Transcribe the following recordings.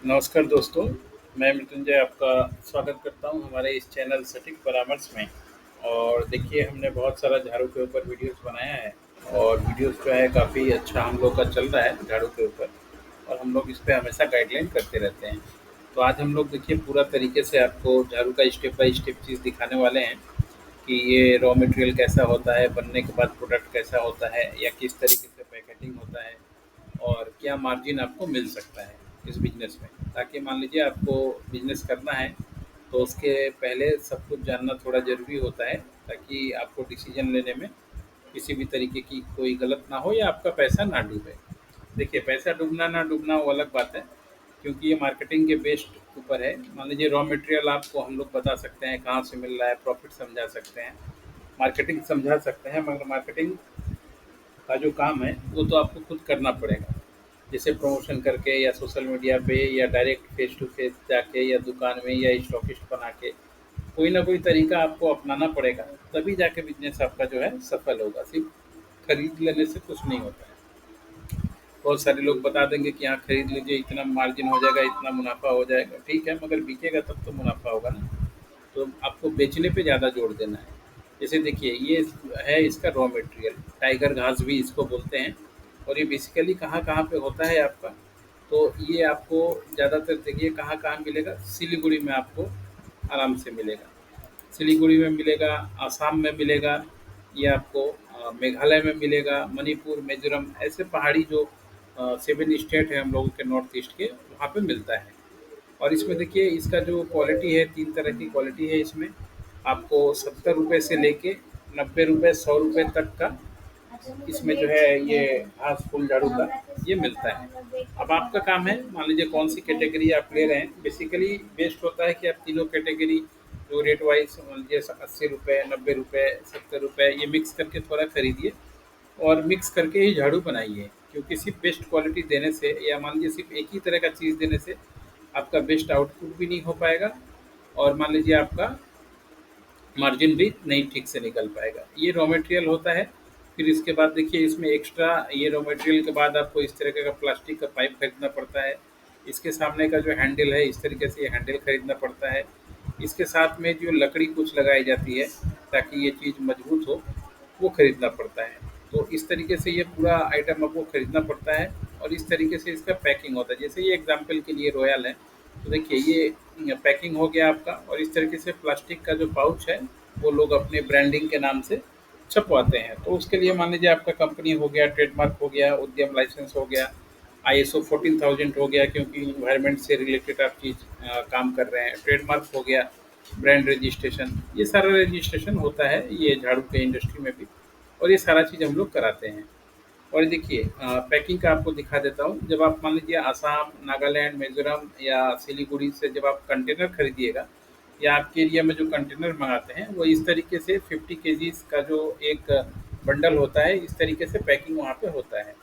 नमस्कार दोस्तों, मैं मृत्युंजय आपका स्वागत करता हूं हमारे इस चैनल सटीक परामर्श में। और देखिए हमने बहुत सारा झाड़ू के ऊपर वीडियोस बनाया है और वीडियोस जो है काफ़ी अच्छा हम लोग का चल रहा है झाड़ू के ऊपर। और हम लोग इस पे हमेशा गाइडलाइन करते रहते हैं। तो आज हम लोग देखिए पूरा तरीके से आपको झाड़ू का स्टेप बाय स्टेप चीज़ दिखाने वाले हैं कि ये रॉ मटेरियल कैसा होता है, बनने के बाद प्रोडक्ट कैसा होता है या किस तरीके से पैकेजिंग होता है और क्या मार्जिन आपको मिल सकता है इस बिज़नेस में। ताकि मान लीजिए आपको बिज़नेस करना है तो उसके पहले सब कुछ जानना थोड़ा ज़रूरी होता है ताकि आपको डिसीज़न लेने में किसी भी तरीके की कोई गलत ना हो या आपका पैसा ना डूबे। देखिए पैसा डूबना ना डूबना वो अलग बात है, क्योंकि ये मार्केटिंग के बेस्ड ऊपर है। मान लीजिए रॉ मटेरियल आपको हम लोग बता सकते हैं कहाँ से मिल रहा है, प्रॉफ़िट समझा सकते हैं, मार्केटिंग समझा सकते हैं, मगर मार्केटिंग का जो काम है वो तो आपको खुद करना पड़ेगा। जैसे प्रमोशन करके या सोशल मीडिया पे या डायरेक्ट फेस टू फेस जाके या दुकान में या स्टॉकिस्ट बना के कोई ना कोई तरीका आपको अपनाना पड़ेगा। तभी जाके बिजनेस आपका जो है सफल होगा। सिर्फ खरीद लेने से कुछ नहीं होता है। बहुत सारे लोग बता देंगे कि हाँ खरीद लीजिए, इतना मार्जिन हो जाएगा, इतना मुनाफा हो जाएगा। ठीक है, मगर बिकेगा तब तो मुनाफा होगा ना। तो आपको बेचने पे ज़्यादा जोर देना है। जैसे देखिए ये है इसका रॉ मटेरियल, टाइगर घास भी इसको बोलते हैं। और ये बेसिकली कहाँ-कहाँ पे होता है आपका, तो ये आपको ज़्यादातर देखिए कहाँ-कहाँ मिलेगा, सिलीगुड़ी में आपको आराम से मिलेगा। सिलीगुड़ी में मिलेगा, आसाम में मिलेगा, ये आपको मेघालय में मिलेगा, मणिपुर, मिज़ोरम ऐसे पहाड़ी जो 7 स्टेट है हम लोगों के नॉर्थ ईस्ट के, वहाँ पे मिलता है। और इसमें देखिए इसका जो क्वालिटी है, 3 तरह की क्वालिटी है इसमें। आपको ₹70 से लेके ₹90, ₹100 तक का इसमें जो है ये घास फूल झाड़ू का ये मिलता है। अब आपका काम है, मान लीजिए कौन सी कैटेगरी आप ले रहे हैं। बेसिकली बेस्ट होता है कि आप तीनों कैटेगरी जो रेट वाइज मान लीजिए ₹80, ₹90, ₹70 ये मिक्स करके थोड़ा खरीदिए और मिक्स करके ही झाड़ू बनाइए। क्योंकि सिर्फ बेस्ट क्वालिटी देने से या मान लीजिए सिर्फ एक ही तरह का चीज़ देने से आपका बेस्ट आउटपुट भी नहीं हो पाएगा और मान लीजिए आपका मार्जिन भी नहीं ठीक से निकल पाएगा। ये रॉ मटेरियल होता है। फिर इसके बाद देखिए इसमें एक्स्ट्रा ये रॉ मटेरियल के बाद आपको इस तरीके का प्लास्टिक का पाइप खरीदना पड़ता है। इसके सामने का जो हैंडल है इस तरीके से ये हैंडल खरीदना पड़ता है। इसके साथ में जो लकड़ी कुछ लगाई जाती है ताकि ये चीज़ मजबूत हो, वो खरीदना पड़ता है। तो इस तरीके से ये पूरा आइटम आपको खरीदना पड़ता है और इस तरीके से इसका पैकिंग होता है। जैसे ये एग्ज़ाम्पल के लिए रॉयल है, तो देखिए ये पैकिंग हो गया आपका और इस तरीके से प्लास्टिक का जो पाउच है, वो लोग अपने ब्रांडिंग के नाम से छपवाते हैं। तो उसके लिए मान लीजिए आपका कंपनी हो गया, ट्रेडमार्क हो गया, उद्यम लाइसेंस हो गया, ISO 14000 हो गया क्योंकि एनवायरनमेंट से रिलेटेड आप चीज़ काम कर रहे हैं, ट्रेडमार्क हो गया, ब्रांड रजिस्ट्रेशन, ये सारा रजिस्ट्रेशन होता है ये झाड़ू के इंडस्ट्री में भी। और ये सारा चीज़ हम लोग कराते हैं। और देखिए पैकिंग का आपको दिखा देता हूँ। जब आप मान लीजिए आसाम, नागालैंड, मिज़ोरम या सिलीगुड़ी से जब आप कंटेनर खरीदिएगा या आपके एरिया में जो कंटेनर मंगाते हैं, वो इस तरीके से 50 केजीज़ का जो एक बंडल होता है, इस तरीके से पैकिंग वहाँ पे होता है।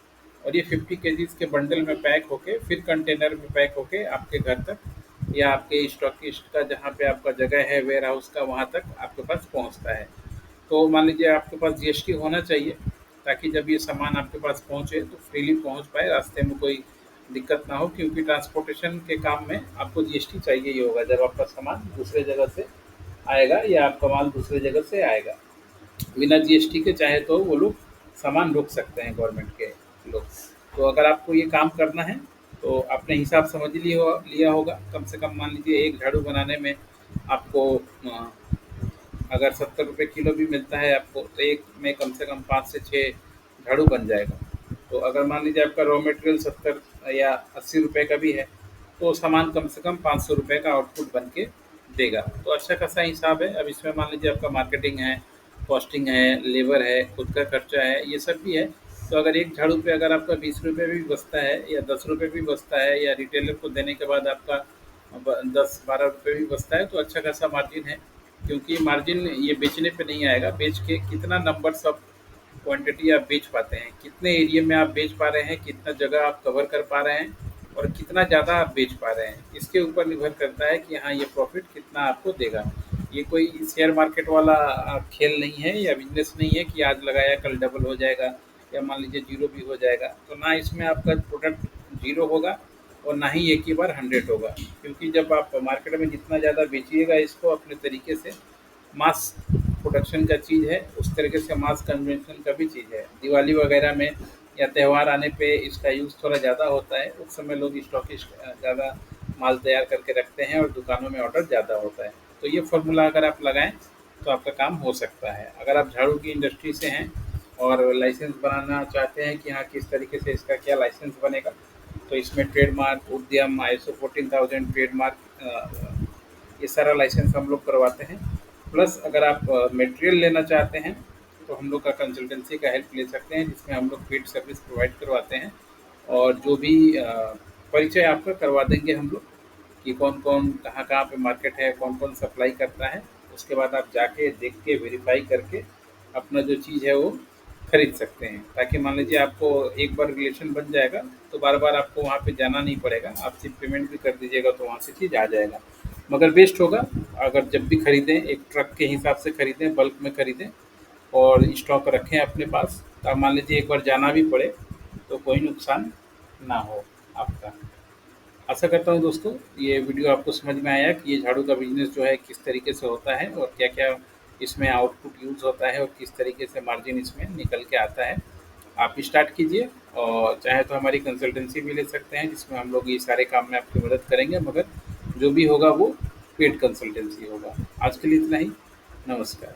और ये 50 केजीज़ के बंडल में पैक होके फिर कंटेनर में पैक होके आपके घर तक या आपके स्टॉकिस्ट का जहाँ पे आपका जगह है वेयर हाउस का, वहाँ तक आपके पास पहुँचता है। तो मान लीजिए आपके पास जीएसटी होना चाहिए ताकि जब ये सामान आपके पास पहुँचे तो फ्रीली पहुँच पाए, रास्ते में कोई दिक्कत ना हो। क्योंकि ट्रांसपोर्टेशन के काम में आपको जीएसटी चाहिए ही होगा जब आपका सामान दूसरे जगह से आएगा या आपका माल दूसरे जगह से आएगा। बिना जीएसटी के चाहे तो वो लोग सामान रोक सकते हैं गवर्नमेंट के लोग। तो अगर आपको ये काम करना है तो आपने हिसाब समझ लिया होगा। कम से कम मान लीजिए एक झाड़ू बनाने में आपको अगर ₹70 किलो भी मिलता है आपको, तो एक में कम से कम 5 से 6 झाड़ू बन जाएगा। तो अगर मान लीजिए आपका रॉ मटेरियल 70 या ₹80 का भी है, तो सामान कम से कम ₹500 का आउटपुट बन के देगा। तो अच्छा खासा हिसाब है। अब इसमें मान लीजिए आपका मार्केटिंग है, कॉस्टिंग है, लेबर है, खुद का खर्चा है, ये सब भी है। तो अगर एक झाड़ू पे अगर आपका ₹20 भी बचता है या ₹10 भी बचता है या रिटेलर को देने के बाद आपका 10-12 भी बचता है, तो अच्छा खासा मार्जिन है। क्योंकि मार्जिन ये बेचने पे नहीं आएगा, बेच के कितना नंबर्स ऑफ क्वांटिटी आप बेच पाते हैं, कितने एरिया में आप बेच पा रहे हैं, कितना जगह आप कवर कर पा रहे हैं और कितना ज़्यादा आप बेच पा रहे हैं, इसके ऊपर निर्भर करता है कि हाँ ये प्रॉफिट कितना आपको देगा। ये कोई शेयर मार्केट वाला खेल नहीं है या बिजनेस नहीं है कि आज लगाया कल डबल हो जाएगा या मान लीजिए जीरो भी हो जाएगा। तो ना इसमें आपका प्रोडक्ट जीरो होगा और ना ही एक ही बार 100 होगा, क्योंकि जब आप मार्केट में जितना ज़्यादा बेचिएगा इसको अपने तरीके से, मास प्रोडक्शन का चीज़ है, उस तरीके से मास कन्वेंशन का भी चीज़ है। दिवाली वगैरह में या त्यौहार आने पे इसका यूज़ थोड़ा ज़्यादा होता है, उस समय लोग स्टॉकिस्ट ज़्यादा माल तैयार करके रखते हैं और दुकानों में ऑर्डर ज़्यादा होता है। तो ये फ़ॉर्मूला अगर आप लगाएँ तो आपका काम हो सकता है। अगर आप झाड़ू की इंडस्ट्री से हैं और लाइसेंस बनाना चाहते हैं कि हाँ, किस तरीके से इसका क्या लाइसेंस बनेगा, तो इसमें ट्रेडमार्क, उद्यम, ISO 14000 ट्रेडमार्क, ये सारा लाइसेंस हम लोग करवाते हैं। प्लस अगर आप मटेरियल लेना चाहते हैं तो हम लोग का कंसल्टेंसी का हेल्प ले सकते हैं, जिसमें हम लोग पेड सर्विस प्रोवाइड करवाते हैं और जो भी परिचय आपका करवा देंगे हम लोग कि कौन-कौन, कहाँ-कहाँ पे मार्केट है, कौन-कौन सप्लाई करता है। उसके बाद आप जाके देख के वेरीफ़ाई करके अपना जो चीज़ है वो खरीद सकते हैं। ताकि मान लीजिए आपको एक बार रिलेशन बन जाएगा तो बार-बार आपको वहाँ पे जाना नहीं पड़ेगा। आप सिर्फ पेमेंट भी कर दीजिएगा तो वहाँ से चीज़ आ जाएगा। मगर बेस्ट होगा अगर जब भी खरीदें एक ट्रक के हिसाब से खरीदें, बल्क में खरीदें और स्टॉक रखें अपने पास। तो अब मान लीजिए एक बार जाना भी पड़े तो कोई नुकसान ना हो आपका। आशा करता हूँ दोस्तों ये वीडियो आपको समझ में आया कि ये झाड़ू का बिज़नेस जो है किस तरीके से होता है और क्या-क्या इसमें आउटपुट यूज़ होता है और किस तरीके से मार्जिन इसमें निकल के आता है। आप स्टार्ट कीजिए और चाहे तो हमारी कंसल्टेंसी भी ले सकते हैं, जिसमें हम लोग ये सारे काम में आपकी मदद करेंगे, मगर जो भी होगा वो पेड कंसल्टेंसी होगा। आज के लिए इतना ही। नमस्कार।